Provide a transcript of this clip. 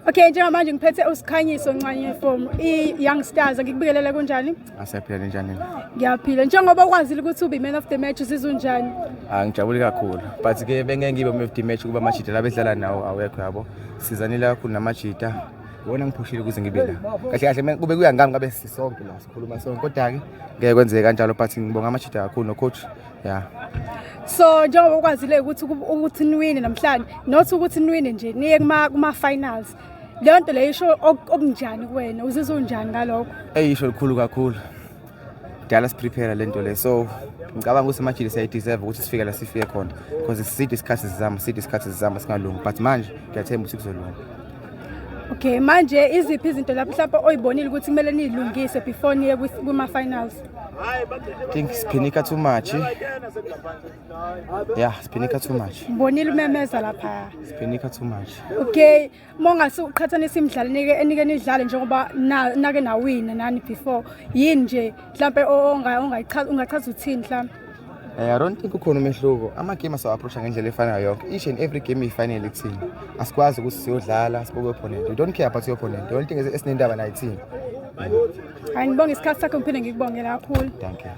Okay, njengamanje ngiphethe uSikhanyiso Ncanye from i-Young Stars. Ngikubikelela kunjani? Asaphila njani? Ngiyaphila. Njengoba ukwazile ukuthi ube man of the match uzizwa njani? Ngijabule kakhulu. But ke bengeke ngibe man of the match kuba amajita labedlala nawo awekho yabo. Sizanile kakhulu namajita. Wona ngiphushile ukuze ngibe la. Kahle kahle kube kuyangami ngabe sisonke la sikhuluma sonke. Kodwa ke ngeke kwenzeke kanjalo but ngibonga amajita kakhulu no coach. Yeah. So njengoba ukwazile ukuthi niwine namhlanje, not ukuthi niwine nje niye kuma finals. Leyo nto leyo isho okunjani kuwena? Uzizwa unjani ngalokho? Isho likhulu kakhulu. Dala siprepare lento le. So ngicabanga ukuthi amajita siyadeserve ukuthi sifike la sifike khona because sidiscuss zama singalungi but manje ngiyathemba ukuthi kuzolunga. Okay, manje iziphi izinto lapho mhlawumbe oyibonile ukuthi kumele nilungise before niye kuma finals? I think spinika too much. Yeah, spinika too much. Bonile umemeza lapha. Spinika too much. Okay, mongase uqhathanisa imidlalo enike nidlale njengoba nake nawina nani before. Yini nje mhlawumbe ungachaza uthini mhlawumbe? I don't think ukhona umehluko. Ama game aso approach ngendlela efanayo yonke. Each and every game ifinal ekuthini. Asikwazi ukuthi siyodlala sibuke opponent. We don't care about your opponent. The only thing is esinendaba nayo team. Hayi ngibonga isikhathi sakho ngiphinde ngikubongela kakhulu. Thank you.